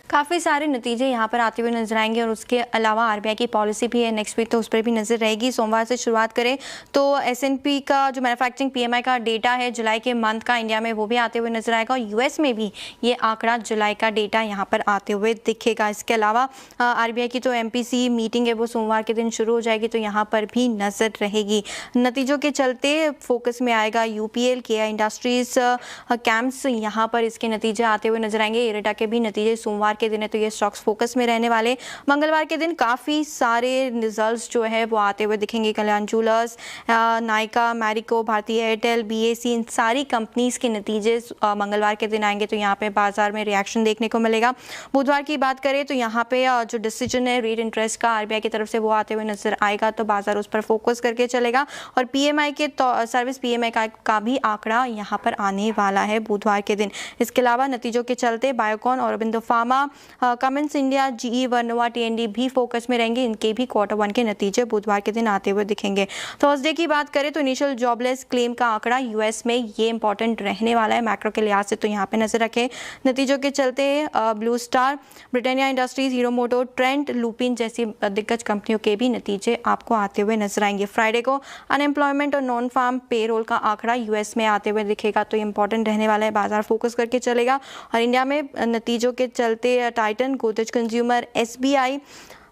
काफ़ी सारे नतीजे यहाँ पर आते हुए नजर आएंगे और उसके अलावा आरबीआई की पॉलिसी भी है नेक्स्ट वीक, तो उस पर भी नजर रहेगी। सोमवार से शुरुआत करें तो एसएनपी का जो मैन्युफैक्चरिंग पीएमआई का डेटा है जुलाई के मंथ का इंडिया में, वो भी आते हुए नजर आएगा और यूएस में भी ये आंकड़ा जुलाई का डेटा यहाँ पर आते हुए दिखेगा। इसके अलावा आरबीआई की जो एमपीसी मीटिंग है वो सोमवार के दिन शुरू हो जाएगी, तो यहाँ पर भी नजर रहेगी। नतीजों के चलते फोकस में आएगा यूपीएल, केआई इंडस्ट्रीज, कैम्प्स, यहाँ पर इसके नतीजे आते हुए नजर आएंगे। इरेटा के भी नतीजे सोमवार के दिन है, तो ये स्टॉक्स फोकस में रहने वाले। मंगलवार के दिन काफ़ी सारे रिजल्ट्स जो है वो आते हुए दिखेंगे। कल्याण ज्वेलर्स, नायका, मैरिको, भारतीय एयरटेल, बीएसई, इन सारी कंपनीज के नतीजे मंगलवार के दिन आएंगे, तो यहाँ पे बाजार में रिएक्शन देखने को मिलेगा। बुधवार की बात करें तो यहाँ पे जो डिसीजन है रेट इंटरेस्ट का आरबीआई की तरफ से वो आते हुए नजर आएगा, तो बाजार उस पर फोकस करके चलेगा। और पीएमआई के सर्विस पीएमआई का भी आंकड़ा यहाँ पर आने वाला है बुधवार के दिन। इसके अलावा नतीजों के चलते Biocon, Aurobindo pharma, Cummins India, GE, Vernova, TND भी फोकस में रहेंगे। इनके भी Q1 के नतीजे बुधवार के दिन आते हुए दिखेंगे। थर्सडे की बात करें तो इनिशियल जॉबलेस क्लेम का आंकड़ा यूएस में ये इंपॉर्टेंट रहने वाला है मैक्रो के लिहाज से, तो यहाँ पे नजर रखें। नतीजों के चलते Blue Star, Britannia Industries, Hero Moto, Trent, Lupin जैसी दिग्गज कंपनियों के भी नतीजे आपको आते हुए नजर आएंगे। फ्राइडे को अनएम्प्लॉयमेंट और नॉन फार्म पेरोल का आंकड़ा यूएस में आते हुए दिखेगा, तो इंपॉर्टेंट रहने वाला है, बाजार फोकस करके चलेगा। और इंडिया में नतीजों के चलते Titan, Godrej consumer, SBI,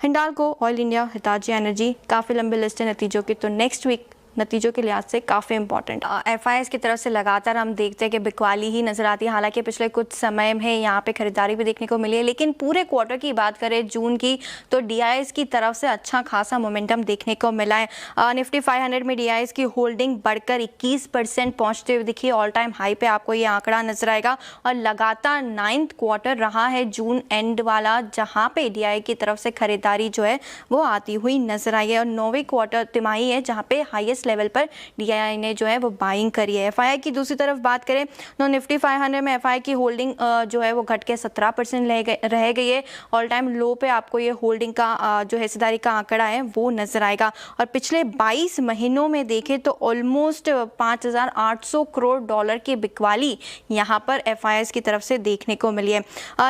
Hindalco, oil India, Hitachi energy, काफ़ी लंबी लिस्ट है नतीजों की, तो नेक्स्ट वीक नतीजों के लिहाज से काफ़ी इंपॉर्टेंट। एफआईएस की तरफ से लगातार हम देखते हैं कि बिकवाली ही नजर आती है। हालांकि पिछले कुछ समय में यहाँ पे खरीदारी भी देखने को मिली है, लेकिन पूरे क्वार्टर की बात करें जून की, तो डीआईएस की तरफ से अच्छा खासा मोमेंटम देखने को मिला है। निफ्टी 500 में डीआईएस की होल्डिंग बढ़कर 21% पहुंचते हुए दिखी। ऑल टाइम हाई पे आपको ये आंकड़ा नजर आएगा और लगातार 9th क्वार्टर रहा है जून एंड वाला, जहाँ पे डीआईआई की तरफ से खरीदारी जो है वो आती हुई नजर आई है। और 9वीं क्वार्टर तिमाही है जहाँ पे हाईएस्ट लेवल पर डीआईआई ने जो है वो बाइंग करी है। एफआईआई की दूसरी तरफ बात करें तो निफ्टी 500 में एफआईआई की होल्डिंग जो है वो घट के 17% रह गई है। ऑल टाइम लो पे आपको ये होल्डिंग का जो हिस्सेदारी का आंकड़ा है वो नजर आएगा। और पिछले 22 महीनों में देखें तो ऑलमोस्ट 5,800 करोड़ डॉलर की बिकवाली यहाँ पर एफआईआई की तरफ से देखने को मिली है।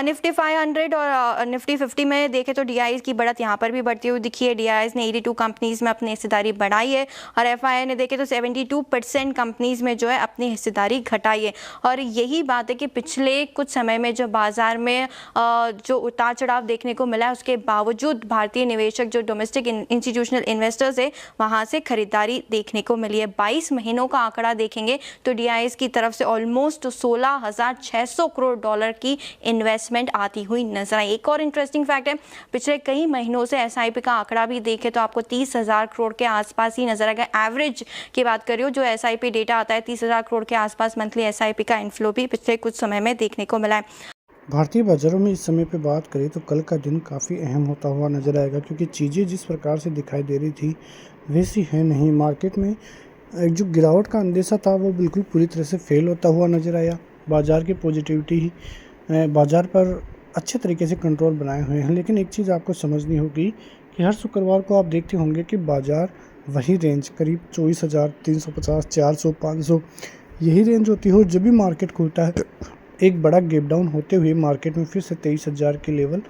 निफ्टी 500 और निफ्टी 50 में देखें तो डीआईआई की बढ़त यहाँ पर भी बढ़ती हुई दिखी है। डीआईआई ने 82 कंपनीज में अपनी हिस्सेदारी बढ़ाई है और एफआईआई ने देखें तो 72% कंपनीज में जो है अपनी हिस्सेदारी घटाई है। और यही बात है कि पिछले कुछ समय में जो बाजार में जो उतार चढ़ाव देखने को मिला है, उसके बावजूद भारतीय निवेशक जो डोमेस्टिक इंस्टीट्यूशनल इन्वेस्टर्स है वहां से खरीदारी देखने को मिली है। 22 महीनों का आंकड़ा देखेंगे तो डीआईआई की तरफ से ऑलमोस्ट 16,600 करोड़ डॉलर की इन्वेस्टमेंट आती हुई नजर आई। एक और इंटरेस्टिंग फैक्ट है, पिछले कई महीनों से एसआईपी का आंकड़ा भी देखें तो आपको 30,000 करोड़ के आसपास ही नजर आएगा। एवरेज की बात करिए जो एसआईपी डेटा आता है 30,000 करोड़ के आसपास मंथली एसआईपी का इनफ्लो भी पिछले कुछ समय में देखने को मिला है। भारतीय बाजारों में इस समय पे बात करें तो कल का दिन काफ़ी अहम होता हुआ नज़र आएगा, क्योंकि चीज़ें जिस प्रकार से दिखाई दे रही थी वैसी है नहीं। मार्केट में जो गिरावट का अंदेशा था वो बिल्कुल पूरी तरह से फेल होता हुआ नज़र आया। बाज़ार की पॉजिटिविटी ही बाज़ार पर अच्छे तरीके से कंट्रोल बनाए हुए हैं। लेकिन एक चीज़ आपको समझनी होगी कि हर शुक्रवार को आप देखते होंगे कि बाज़ार वही रेंज करीब 24,350, 400, 500 यही रेंज होती है। और जब भी मार्केट खुलता है एक बड़ा गैप डाउन होते हुए मार्केट में फिर से 23,000 के लेवल,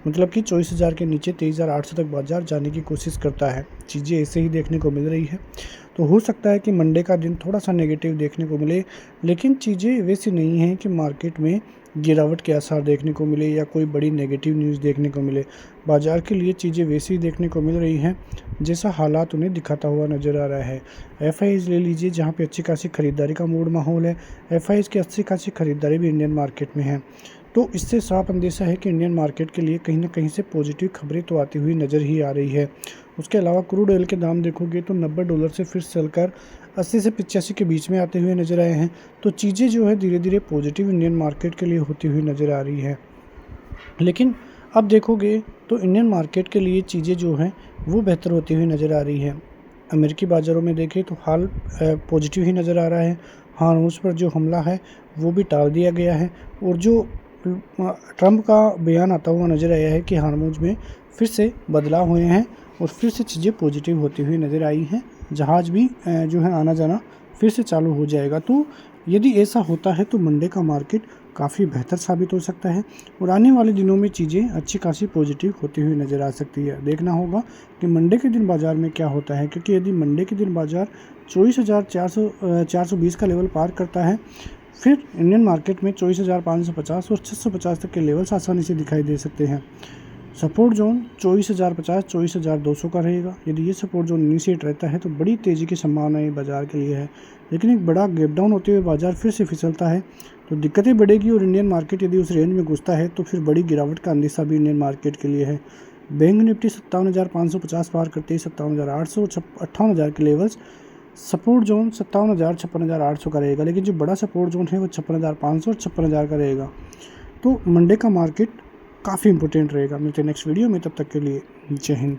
मतलब कि 24,000 के नीचे 23,800 तक बाजार जाने की कोशिश करता है। चीज़ें ऐसे ही देखने को मिल रही है। तो हो सकता है कि मंडे का दिन थोड़ा सा नेगेटिव देखने को मिले, लेकिन चीज़ें वैसी नहीं हैं कि मार्केट में गिरावट के आसार देखने को मिले या कोई बड़ी नेगेटिव न्यूज़ देखने को मिले। बाज़ार के लिए चीज़ें वैसी ही देखने को मिल रही हैं जैसा हालात उन्हें दिखाता हुआ नज़र आ रहा है। एफआईआईज ले लीजिए, जहाँ पे अच्छी खासी खरीदारी का मूड माहौल है। एफआईआईज की अच्छी खासी खरीदारी भी इंडियन मार्केट में है, तो इससे साफ अंदेशा है कि इंडियन मार्केट के लिए कहीं ना कहीं से पॉजिटिव खबरें तो आती हुई नज़र ही आ रही है। उसके अलावा क्रूड ऑयल के दाम देखोगे तो $90 से फिर चलकर 80 से 85 के बीच में आते हुए नज़र आए हैं। तो चीज़ें जो है धीरे धीरे पॉजिटिव इंडियन मार्केट के लिए होती हुई नज़र आ रही है। लेकिन अब देखोगे तो इंडियन मार्केट के लिए चीज़ें जो हैं वो बेहतर होती हुई नज़र आ रही है। अमेरिकी बाज़ारों में देखें तो हाल पॉजिटिव ही नज़र आ रहा है। हार्मोज पर जो हमला है वो भी टाल दिया गया है और जो ट्रंप का बयान आता हुआ नज़र आया है कि हार्मोज में फिर से बदलाव हुए हैं और फिर से चीज़ें पॉजिटिव होती हुई नज़र आई हैं। जहाज़ भी जो है आना जाना फिर से चालू हो जाएगा। तो यदि ऐसा होता है तो मंडे का मार्केट काफ़ी बेहतर साबित हो सकता है और आने वाले दिनों में चीज़ें अच्छी खासी पॉजिटिव होती हुई नज़र आ सकती है। देखना होगा कि मंडे के दिन बाज़ार में क्या होता है, क्योंकि यदि मंडे के दिन बाज़ार 24,420 का लेवल पार करता है, फिर इंडियन मार्केट में 24,550 और 650 तक के लेवल्स आसानी से दिखाई दे सकते हैं। सपोर्ट जोन 24,050 24,200 का रहेगा। यदि ये सपोर्ट जोन इनिशिएट रहता है तो बड़ी तेज़ी की संभावनाएं बाज़ार के लिए है, लेकिन एक बड़ा गैप डाउन होते हुए बाज़ार फिर से फिसलता है तो दिक्कतें बढ़ेगी और इंडियन मार्केट यदि उस रेंज में घुसता है तो फिर बड़ी गिरावट का अंदेशा भी इंडियन मार्केट के लिए है। बैंक निफ्टी 57,550 पार करते ही 57,800 58,000 के लेवल्स सपोर्ट जोन 57,000 56,800 का रहेगा, लेकिन जो बड़ा सपोर्ट जोन है वो 56,500 और 56,000 का रहेगा। तो मंडे का मार्केट काफ़ी इंपॉर्टेंट रहेगा। मिलते हैं नेक्स्ट वीडियो में, तब तक के लिए जय हिंद।